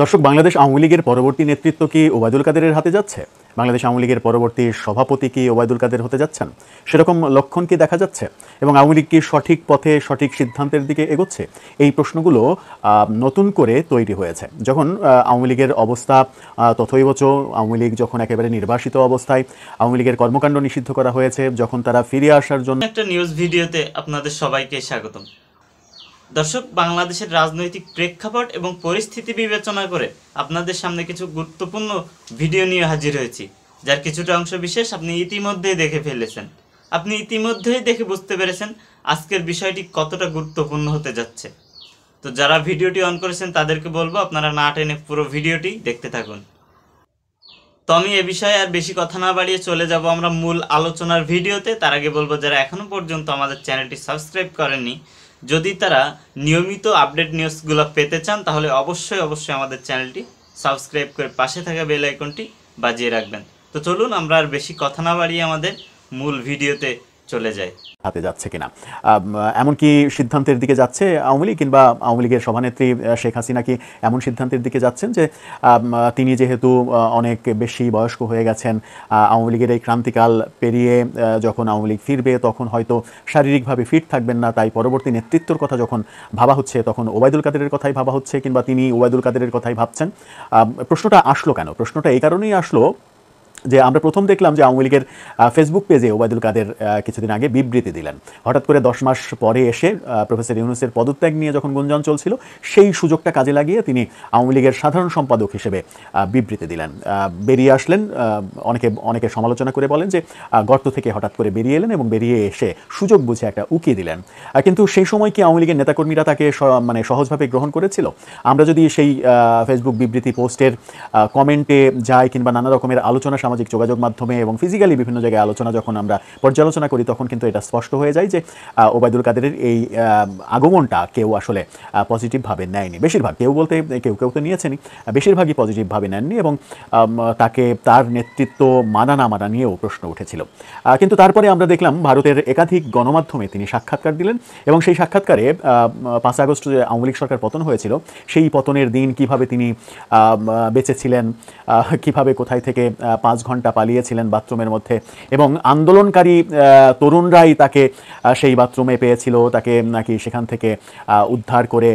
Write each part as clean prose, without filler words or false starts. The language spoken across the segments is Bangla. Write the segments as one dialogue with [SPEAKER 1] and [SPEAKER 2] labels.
[SPEAKER 1] দর্শক, বাংলাদেশ আওয়ামী লীগের পরবর্তী নেতৃত্ব কি ওবায়দুল কাদেরের হাতে যাচ্ছে? বাংলাদেশ আওয়ামী লীগের পরবর্তী সভাপতি কি ওবায়দুল কাদের হতে যাচ্ছেন? সেরকম লক্ষণ কি দেখা যাচ্ছে? এবং আওয়ামী লীগ কি সঠিক পথে সঠিক সিদ্ধান্তের দিকে এগোচ্ছে? এই প্রশ্নগুলো নতুন করে তৈরি হয়েছে যখন আওয়ামী লীগের অবস্থা তথৈবচ। আওয়ামী লীগ যখন একেবারে নির্বাসিত অবস্থায়, আওয়ামী লীগের কর্মকাণ্ড নিষিদ্ধ করা হয়েছে, যখন তারা ফিরে আসার জন্য
[SPEAKER 2] একটা নিউজ ভিডিওতে আপনাদের সবাইকে স্বাগতম। দর্শক, বাংলাদেশের রাজনৈতিক প্রেক্ষাপট এবং পরিস্থিতি বিবেচনা করে আপনাদের সামনে কিছু গুরুত্বপূর্ণ ভিডিও নিয়ে হাজির হয়েছি, যার কিছুটা অংশ বিশেষ আপনি ইতিমধ্যেই দেখে ফেলেছেন। আপনি ইতিমধ্যেই দেখে বুঝতে পেরেছেন আজকের বিষয়টি কতটা গুরুত্বপূর্ণ হতে যাচ্ছে। তো যারা ভিডিওটি অন করেছেন তাদেরকে বলবো আপনারা না টেনে পুরো ভিডিওটি দেখতে থাকুন। তো আমি এ বিষয়ে আর বেশি কথা না বাড়িয়ে চলে যাব আমরা মূল আলোচনার ভিডিওতে। তার আগে বলবো যারা এখনো পর্যন্ত আমাদের চ্যানেলটি সাবস্ক্রাইব করেননি, যদি তারা নিয়মিত আপডেট নিউজগুলো পেতে চান তাহলে অবশ্যই আমাদের চ্যানেলটি সাবস্ক্রাইব করে পাশে থাকা বেল আইকনটি বাজিয়ে রাখবেন। তো চলুন আমরা আর বেশি কথা না বাড়িয়ে আমাদের মূল ভিডিওতে চলে যাই।
[SPEAKER 1] হাতে যাচ্ছে কিনা, এমনকি সিদ্ধান্তের দিকে যাচ্ছে আওয়ামী লীগ, কিংবা আওয়ামী লীগের সভানেত্রী শেখ হাসিনা কি এমন সিদ্ধান্তের দিকে যাচ্ছেন যে তিনি যেহেতু অনেক বেশি বয়স্ক হয়ে গেছেন, আওয়ামী লীগের এই ক্রান্তিকাল পেরিয়ে যখন আওয়ামী লীগ ফিরবে তখন হয়তো শারীরিকভাবে ফিট থাকবেন না, তাই পরবর্তী নেতৃত্বর কথা যখন ভাবা হচ্ছে তখন ওবায়দুল কাদেরের কথাই ভাবা হচ্ছে, কিংবা তিনি ওবায়দুল কাদেরের কথাই ভাবছেন। প্রশ্নটা আসলো কেন? প্রশ্নটা এই কারণেই আসলো যে আমরা প্রথম দেখলাম যে আওয়ামী লীগের ফেসবুক পেজে ওবায়দুল কাদের কিছুদিন আগে বিবৃতি দিলেন। হঠাৎ করে 10 মাস পরে এসে প্রফেসর ইউনূসের পদত্যাগ নিয়ে যখন গুঞ্জন চলছিল, সেই সুযোগটা কাজে লাগিয়ে তিনি আওয়ামী লীগের সাধারণ সম্পাদক হিসেবে বিবৃতি দিলেন, বেরিয়ে আসলেন। অনেকে সমালোচনা করে বলেন যে গর্ত থেকে হঠাৎ করে বেরিয়ে এলেন এবং বেরিয়ে এসে সুযোগ বুঝে একটা উকি দিলেন। কিন্তু সেই সময় কি আওয়ামী লীগের নেতাকর্মীরা তাকে সহজভাবে গ্রহণ করেছিল? আমরা যদি সেই ফেসবুক বিবৃতি পোস্টের কমেন্টে যাই, কিংবা নানা রকমের আলোচনা সামাজিক যোগাযোগ মাধ্যমে এবং ফিজিক্যালি বিভিন্ন জায়গায় আলোচনা যখন আমরা পর্যালোচনা করি, তখন কিন্তু এটা স্পষ্ট হয়ে যায় যে ওবায়দুল কাদেরের এই আগমনটা কেউ আসলে পজিটিভভাবে নেয়নি। বেশিরভাগ, কেউ বলতে কেউ তো নিয়েছেনই, বেশিরভাগই পজিটিভভাবে নেননি এবং তাকে তার নেতৃত্ব মানা না মানা নিয়েও প্রশ্ন উঠেছিল। কিন্তু তারপরে আমরা দেখলাম ভারতের একাধিক গণমাধ্যমে তিনি সাক্ষাৎকার দিলেন এবং সেই সাক্ষাৎকারে 5 আগস্ট যে আওয়ামী লীগ সরকার পতন হয়েছিল, সেই পতনের দিন কিভাবে তিনি বেঁচে ছিলেন, কিভাবে কোথায় থেকে 5 ঘন্টা পালিয়েছিলেন বাথরুমের মধ্যে, এবং আন্দোলনকারী তরুণরাই তাকে সেই বাথরুমে পেয়েছিল, তাকে নাকি সেখান থেকে উদ্ধার করে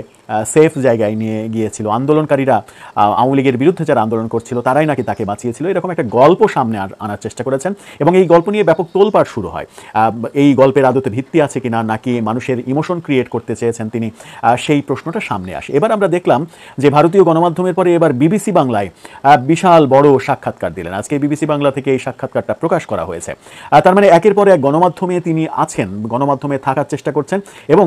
[SPEAKER 1] সেফ জায়গায় নিয়ে গিয়েছিল। আন্দোলনকারীরা, আওয়ামী লীগের বিরুদ্ধে যারা আন্দোলন করছিল তারাই নাকি তাকে বাঁচিয়েছিল। এরকম একটা গল্প সামনে আনার চেষ্টা করেছেন এবং এই গল্প নিয়ে ব্যাপক তোলপাড় শুরু হয়। এই গল্পের আদতে ভিত্তি আছে কিনা, নাকি মানুষের ইমোশন ক্রিয়েট করতে চেয়েছেন তিনি, সেই প্রশ্নটা সামনে আসে। এবার আমরা দেখলাম যে ভারতীয় গণমাধ্যমের পরে এবার বিবিসি বাংলায় বিশাল বড় সাক্ষাৎকার দিলেন। আজকে বিবিসি বাংলা থেকে এই সাক্ষাৎকারটা প্রকাশ করা হয়েছে। তার মানে একের পর এক গণমাধ্যমে তিনি আছেন, গণমাধ্যমে থাকার চেষ্টা করছেন এবং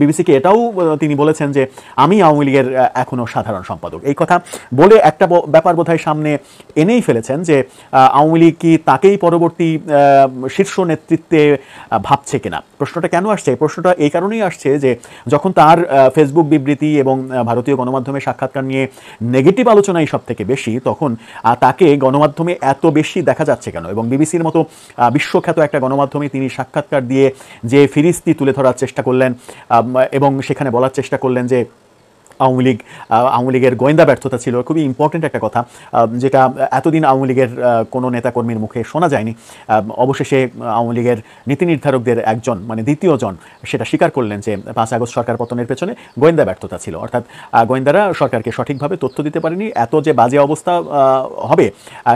[SPEAKER 1] বিবিসিকে এটাও তিনি বলেছেন যে আমি আওয়ামী লীগের এখনো সাধারণ সম্পাদক। এই কথা বলে একটা ব্যাপার বোধহয় সামনে এনেই ফেলেছেন যে আওয়ামী লীগ কি তাকেই পরবর্তী শীর্ষ নেতৃত্বে ভাবছে কিনা। প্রশ্নটা কেন আসছে? প্রশ্নটা এই কারণেই আসছে যে যখন তার ফেসবুক বিবৃতি এবং ভারতীয় গণমাধ্যমে সাক্ষাৎকার নিয়ে নেগেটিভ আলোচনাই সব থেকে বেশি, তখন তাকে গণমাধ্যমে এত বেশি দেখা যাচ্ছে কেন? এবং বিবিসির মতো বিশ্বখ্যাত একটা গণমাধ্যমে তিনি সাক্ষাৎকার দিয়ে যে ফিরিস্তি তুলে ধরার চেষ্টা করলেন এবং সেখানে বলার চেষ্টা করলেন যে আওয়ামী লীগের গোয়েন্দা ব্যর্থতা ছিল, খুবই ইম্পর্টেন্ট একটা কথা যেটা এতদিন আওয়ামী লীগের কোনো নেতাকর্মীর মুখে শোনা যায়নি। অবশেষে আওয়ামী লীগের নীতি নির্ধারকদের একজন, মানে দ্বিতীয় জন, সেটা স্বীকার করলেন যে 5 আগস্ট সরকার পতনের পেছনে গোয়েন্দা ব্যর্থতা ছিল, অর্থাৎ গোয়েন্দারা সরকারকে সঠিকভাবে তথ্য দিতে পারেনি। এত যে বাজে অবস্থা হবে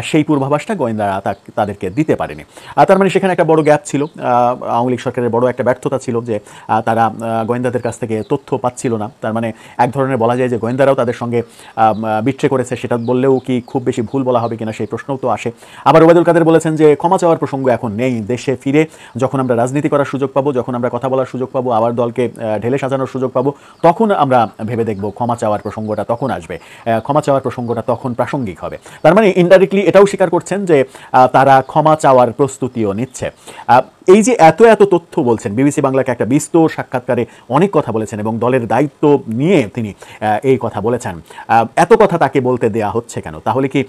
[SPEAKER 1] সেই পূর্বাভাসটা গোয়েন্দারা তাদেরকে দিতে পারেনি। তার মানে সেখানে একটা বড় গ্যাপ ছিল, আওয়ামী লীগ সরকারের বড় একটা ব্যর্থতা ছিল যে তারা গোয়েন্দাদের কাছ থেকে তথ্য পাচ্ছিল না। তার মানে এক ধরনের বলা যায় যে গোয়েন্দারাও তাদের সঙ্গে বিট্রে করেছে। সেটা বললেও কি খুব বেশি ভুল বলা হবে কিনা সেই প্রশ্নও তো আসে। আবার ওবায়দুল কাদের বলেছেন যে ক্ষমা চাওয়ার প্রসঙ্গ এখন নেই, দেশে ফিরে যখন আমরা রাজনীতি করার সুযোগ পাবো, যখন আমরা কথা বলার সুযোগ পাবো, আবার দলকে ঢেলে সাজানোর সুযোগ পাবো, তখন আমরা ভেবে দেখব ক্ষমা চাওয়ার প্রসঙ্গটা তখন আসবে, ক্ষমা চাওয়ার প্রসঙ্গটা তখন প্রাসঙ্গিক হবে। তার মানে ইনডাইরেক্টলি এটাও স্বীকার করছেন যে তারা ক্ষমা চাওয়ার প্রস্তুতিও নিচ্ছে। এই যে এত এত তথ্য বলছেন, বিবিসি বাংলাকে একটা বিস্তর সাক্ষাৎকারে অনেক কথা বলেছেন এবং দলের দায়িত্ব নিয়ে তিনি এই কথা বলেছেন, এত কথা তাকে বলতে দেয়া হচ্ছে কেন? তাহলে কি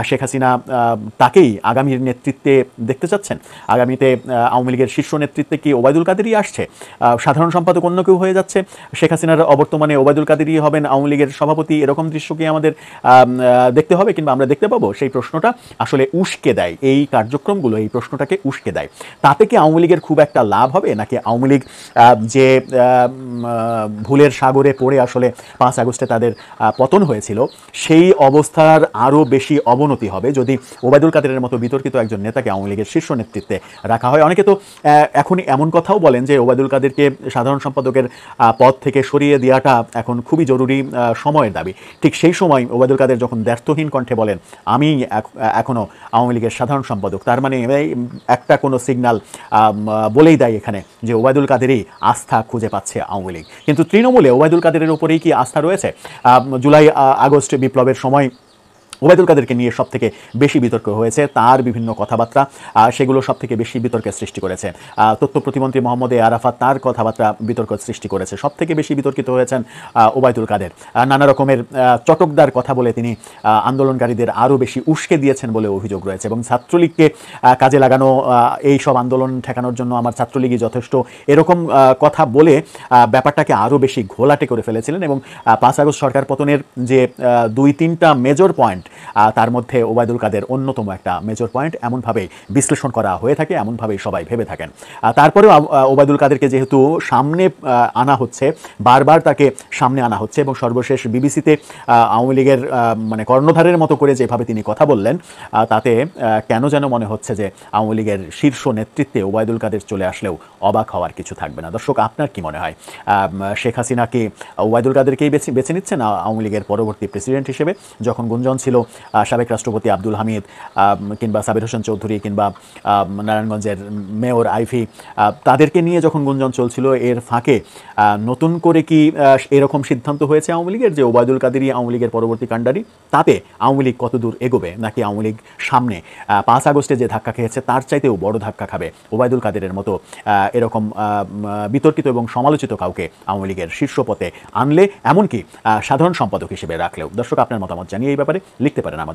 [SPEAKER 1] শেখ হাসিনা তাকেই আগামীর নেতৃত্বে দেখতে চাচ্ছেন? আগামীতে আওয়ামী লীগের শীর্ষ নেতৃত্বে কি ওবায়দুল কাদেরই আসছে? সাধারণ সম্পাদক অন্য কেউ হয়ে যাচ্ছে? শেখ হাসিনার অবর্তমানে ওবায়দুল কাদেরই হবেন আওয়ামী লীগের সভাপতি? এরকম দৃশ্য কি আমাদের দেখতে হবে কিংবা আমরা দেখতে পাবো? সেই প্রশ্নটা আসলে উস্কে দেয়, এই কার্যক্রমগুলো এই প্রশ্নটাকে উস্কে দেয়। তাতে কি আওয়ামী লীগের খুব একটা লাভ হবে, নাকি আওয়ামী লীগ যে ভুলের সাগরে পড়ে আসলে 5 আগস্টে তাদের পতন হয়েছিল, সেই অবস্থার আরও বেশি অবনতি হবে যদি ওবায়দুল কাদেরের মতো বিতর্কিত একজন নেতাকে আওয়ামী লীগের শীর্ষ নেতৃত্বে রাখা হয়? অনেকে তো এখনই এমন কথাও বলেন যে ওবায়দুল কাদেরকে সাধারণ সম্পাদকের পদ থেকে সরিয়ে দেওয়াটা এখন খুবই জরুরি সময়ের দাবি। ঠিক সেই সময় ওবায়দুল কাদের যখন দ্ব্যর্থহীন কণ্ঠে বলেন আমি এখনও আওয়ামী লীগের সাধারণ সম্পাদক, তার মানে একটা কোনো সিগন্যাল বলেই দেয় এখানে যে ওবায়দুল কাদেরই আস্থা খুঁজে পাচ্ছে আওয়ামী লীগ। কিন্তু তৃণমূলে ওবায়দুল কাদেরের উপরেই কি আস্থা রয়েছে? জুলাই আগস্ট বিপ্লবের সময় ওবায়দুল কাদেরকে নিয়ে সব থেকে বেশি বিতর্ক হয়েছে, তার বিভিন্ন কথাবার্তা সেগুলো সব থেকে বেশি বিতর্কের সৃষ্টি করেছে। তথ্য প্রতিমন্ত্রী মোহাম্মদ আরাফাত, তার কথাবার্তা বিতর্ক সৃষ্টি করেছে। সব থেকে বেশি বিতর্কিত হয়েছেন ওবায়দুল কাদের। নানা রকমের চটকদার কথা বলে তিনি আন্দোলনকারীদের আরও বেশি উস্কে দিয়েছেন বলে অভিযোগ রয়েছে এবং ছাত্রলীগকে কাজে লাগানো, এই সব আন্দোলন ঠেকানোর জন্য আমার ছাত্রলীগই যথেষ্ট, এরকম কথা বলে ব্যাপারটাকে আরও বেশি ঘোলাটে করে ফেলেছিলেন। এবং 5 আগস্ট সরকার পতনের যে 2-3টা মেজর পয়েন্ট, তার মধ্যে ওবায়দুল কাদের অন্যতম একটা মেজর পয়েন্ট এমনভাবেই বিশ্লেষণ করা হয়ে থাকে, এমনভাবেই সবাই ভেবে থাকেন। তারপরেও ওবায়দুল কাদেরকে যেহেতু সামনে আনা হচ্ছে, বারবার তাকে সামনে আনা হচ্ছে এবং সর্বশেষ বিবিসিতে আওয়ামী লীগের মানে কর্ণধারের মতো করে যেভাবে তিনি কথা বললেন, তাতে কেন যেন মনে হচ্ছে যে আওয়ামী লীগের শীর্ষ নেতৃত্বে ওবায়দুল কাদের চলে আসলেও অবাক হওয়ার কিছু থাকবে না। দর্শক, আপনার কি মনে হয়, শেখ হাসিনা কি ওবায়দুল কাদেরকেই বেছে নিচ্ছেন আওয়ামী লীগের পরবর্তী প্রেসিডেন্ট হিসেবে? যখন গুঞ্জন ছিল সাবেক রাষ্ট্রপতি আব্দুল হামিদ কিংবা সাবির হোসেন চৌধুরী কিংবা নারায়ণগঞ্জের মেয়র আইভি, তাদেরকে নিয়ে যখন গুঞ্জন চলছিল, এর ফাঁকে নতুন করে কি এরকম সিদ্ধান্ত হয়েছে আওয়ামী লীগের যে ওবায়দুল কাদেরই আওয়ামী লীগের পরবর্তী কাণ্ডারি? তাতে আওয়ামী লীগ কতদূর এগোবে, নাকি আওয়ামী লীগ সামনে 5 আগস্টে যে ধাক্কা খেয়েছে তার চাইতেও বড় ধাক্কা খাবে ওবায়দুল কাদেরের মতো এরকম বিতর্কিত এবং সমালোচিত কাউকে আওয়ামী লীগের শীর্ষ পথে আনলে, এমনকি সাধারণ সম্পাদক হিসেবে রাখলেও? দর্শক, আপনার মতামত জানিয়ে এই ব্যাপারে লিখতে পারেন আমাদের।